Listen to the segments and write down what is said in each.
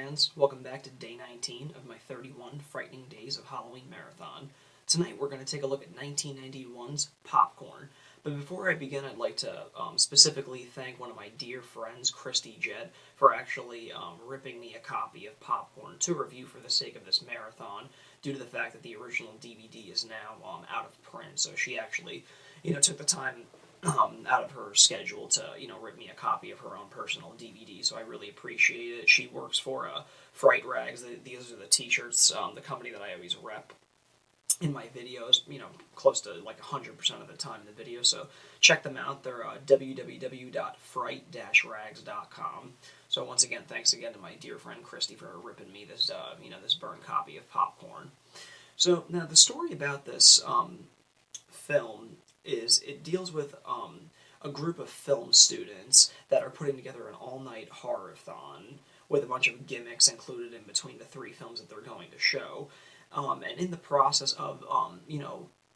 fans, welcome back to day 19 of my 31 frightening days of Halloween marathon. Tonight we're going to take a look at 1991's Popcorn. But before I begin, I'd like to specifically thank one of my dear friends, Christy Jed, for actually ripping me a copy of Popcorn to review for the sake of this marathon, due to the fact that the original DVD is now out of print. So she actually, took the time out of her schedule to, rip me a copy of her own personal DVD, so I really appreciate it. She works for Fright Rags. These are the t-shirts, the company that I always rep in my videos, close to like 100% of the time in the video, so check them out. They're www.fright-rags.com. So once again, thanks again to my dear friend Christy for ripping me this, this burned copy of Popcorn. So now the story about this film is it deals with a group of film students that are putting together an all-night horror-thon with a bunch of gimmicks included in between the three films that they're going to show. And in the process of,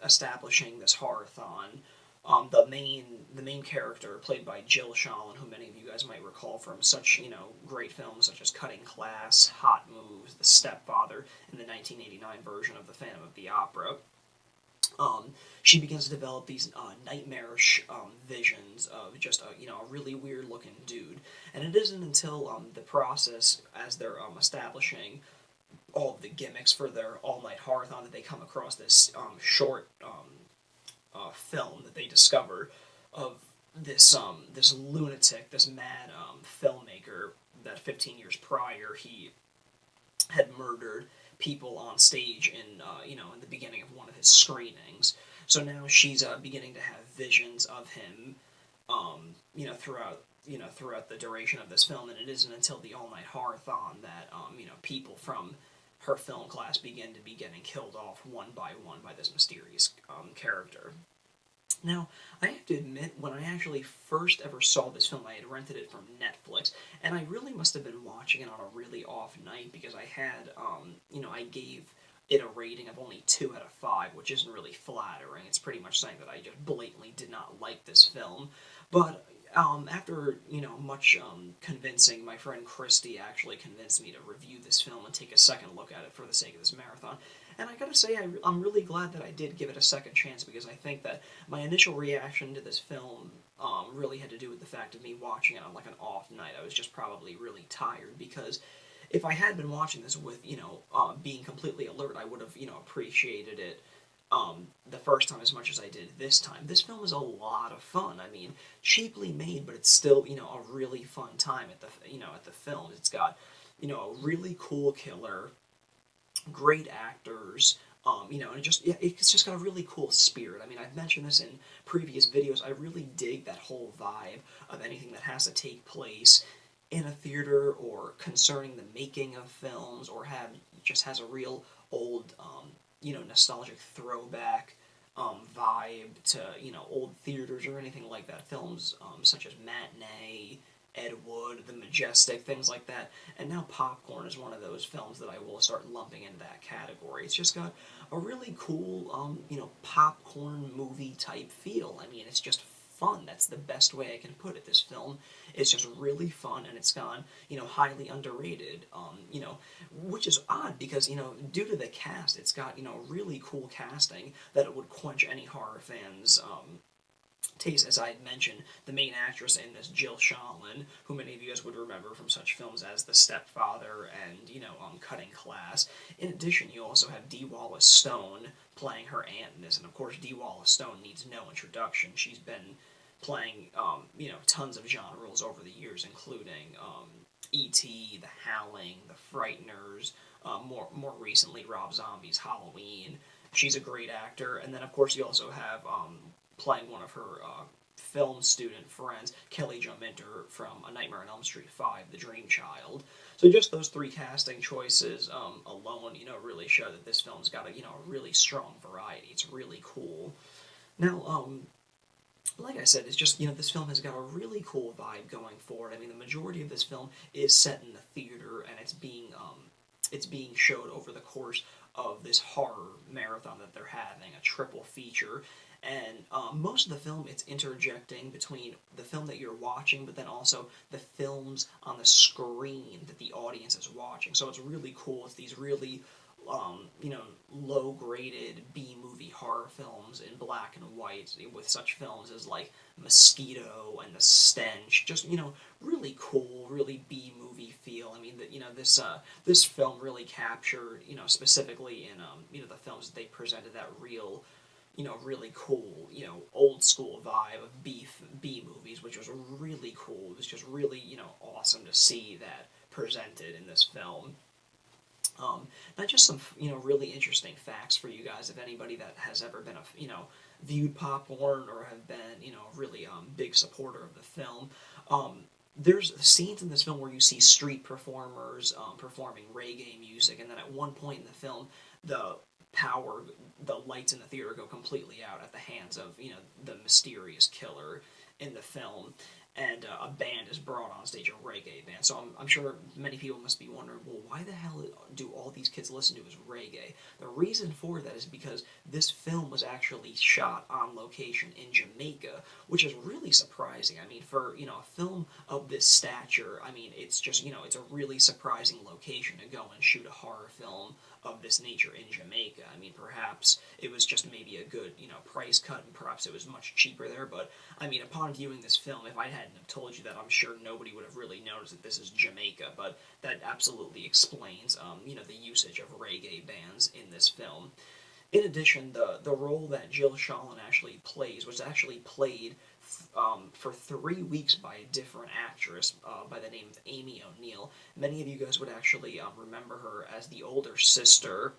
establishing this horror-thon, the main character, played by Jill Shalin, who many of you guys might recall from such, great films such as Cutting Class, Hot Moves, The Stepfather, and the 1989 version of The Phantom of the Opera, she begins to develop these nightmarish visions of just a really weird looking dude. And it isn't until the process, as they're establishing all of the gimmicks for their all-night horror-thon, that they come across this short film that they discover of this this lunatic, this mad filmmaker that 15 years prior he had murdered people on stage in in the beginning of one of his screenings. So now she's beginning to have visions of him, throughout the duration of this film, and it isn't until the all-night horror-thon that people from her film class begin to be getting killed off one by this mysterious character. Now, I have to admit, when I actually first ever saw this film, I had rented it from Netflix, and I really must have been watching it on a really off night, because I had, I gave it a rating of only 2 out of 5, which isn't really flattering. It's pretty much saying that I just blatantly did not like this film. But after, much convincing, my friend Christy actually convinced me to review this film and take a second look at it for the sake of this marathon. And I gotta say, I'm really glad that I did give it a second chance, because I think that my initial reaction to this film really had to do with the fact of me watching it on like an off night. I was just probably really tired, because if I had been watching this with, being completely alert, I would have, appreciated it the first time as much as I did this time. This film is a lot of fun. I mean, cheaply made, but it's still, a really fun time at the film. It's got, a really cool killer, great actors, and it's just got a really cool spirit. I mean, I've mentioned this in previous videos. I really dig that whole vibe of anything that has to take place in a theater, or concerning the making of films, or just has a real old, nostalgic throwback vibe to, old theaters or anything like that. Films such as Matinee, Ed Wood, The Majestic, things like that. And now Popcorn is one of those films that I will start lumping into that category. It's just got a really cool, popcorn movie type feel. I mean, it's just fun. That's the best way I can put it. This film is just really fun, and it's gone, highly underrated, which is odd, because, due to the cast, it's got, really cool casting that it would quench any horror fans' taste. As I had mentioned, the main actress in this, Jill Shalin, who many of you guys would remember from such films as The Stepfather and, Cutting Class. In addition, you also have Dee Wallace Stone playing her aunt in this, and of course Dee Wallace Stone needs no introduction. She's been playing, tons of genres over the years, including E.T., The Howling, The Frighteners, more recently Rob Zombie's Halloween. She's a great actor. And then, of course, you also have playing one of her film student friends, Kelly Jo Minter from A Nightmare on Elm Street 5, The Dream Child. So just those three casting choices alone, really show that this film's got a really strong variety. It's really cool. Now, like I said, it's just, this film has got a really cool vibe going forward. I mean, the majority of this film is set in the theater, and it's being showed over the course of this horror marathon that they're having, a triple feature. And most of the film, it's interjecting between the film that you're watching, but then also the films on the screen that the audience is watching. So it's really cool. It's these really low-graded B-movie horror films in black and white with such films as like Mosquito and The Stench. Just really cool, really B-movie feel. I mean, this film really captured specifically in the films that they presented that real really cool, old school vibe of B movies, which was really cool. It was just really, awesome to see that presented in this film. Not just some, really interesting facts for you guys. If anybody that has ever been viewed popcorn or have been, really big supporter of the film, there's scenes in this film where you see street performers performing reggae music, and then at one point in the film, the the lights in the theater go completely out at the hands of the mysterious killer in the film, and a band is brought on stage, a reggae band. So I'm sure many people must be wondering, well, why the hell do all these kids listen to is reggae? The reason for that is because this film was actually shot on location in Jamaica, which is really surprising. I mean, for a film of this stature, I mean, it's just it's a really surprising location to go and shoot a horror film of this nature in Jamaica. I mean, perhaps it was just maybe a good, price cut, and perhaps it was much cheaper there, but, I mean, upon viewing this film, if I hadn't have told you that, I'm sure nobody would have really noticed that this is Jamaica, but that absolutely explains, the usage of reggae bands in this film. In addition, the role that Jill Shalin actually plays was actually played for 3 weeks by a different actress by the name of Amy O'Neill. Many of you guys would actually remember her as the older sister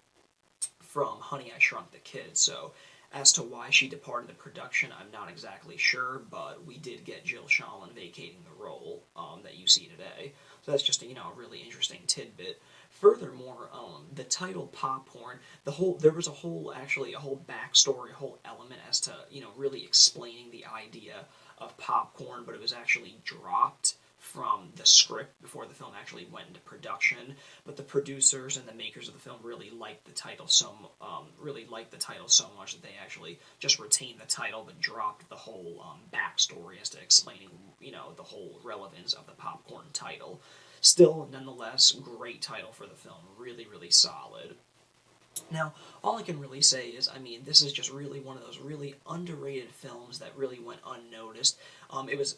from Honey, I Shrunk the Kids. So as to why she departed the production, I'm not exactly sure, but we did get Jill Shalin vacating the role that you see today. So that's just a really interesting tidbit. Furthermore, the title Popcorn, there was a whole backstory, a whole element as to really explaining the idea of popcorn, but it was actually dropped from the script before the film actually went into production. But the producers and the makers of the film really liked the title so much that they actually just retained the title but dropped the whole backstory as to explaining the whole relevance of the popcorn title. Still, nonetheless, great title for the film. Really, really solid. Now, all I can really say is, I mean, this is just really one of those really underrated films that really went unnoticed. It was,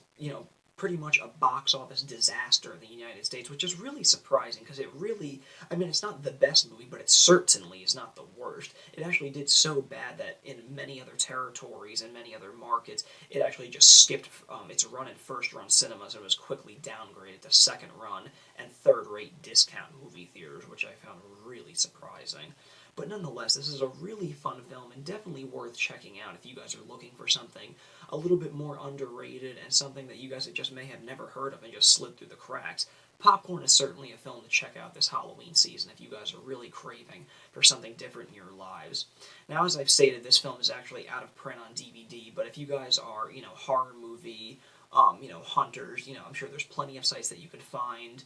pretty much a box office disaster in the United States, which is really surprising because it really, I mean, it's not the best movie, but it certainly is not the worst. It actually did so bad that in many other territories and many other markets, it actually just skipped its run in first-run cinemas and was quickly downgraded to second-run and third-rate discount movie theaters, which I found really surprising. But nonetheless, this is a really fun film and definitely worth checking out if you guys are looking for something a little bit more underrated and something that you guys just may have never heard of and just slid through the cracks. Popcorn is certainly a film to check out this Halloween season if you guys are really craving for something different in your lives. Now, as I've stated, this film is actually out of print on DVD, but if you guys are, horror movie, hunters, I'm sure there's plenty of sites that you could find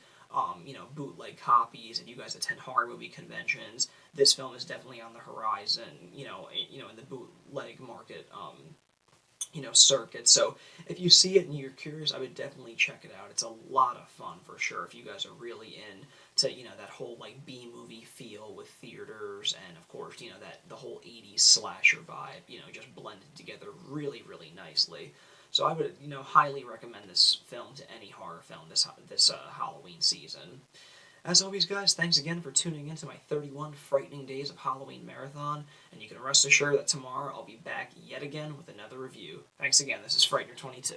bootleg copies, and you guys attend horror movie conventions, this film is definitely on the horizon, in the bootleg market, circuit. So if you see it and you're curious, I would definitely check it out. It's a lot of fun for sure if you guys are really into, that whole like B-movie feel with theaters and of course, that the whole 80s slasher vibe, just blended together really, really nicely. So I would, highly recommend this film to any horror film this Halloween season. As always, guys, thanks again for tuning in to my 31 Frightening Days of Halloween Marathon, and you can rest assured that tomorrow I'll be back yet again with another review. Thanks again, this is Frightener22.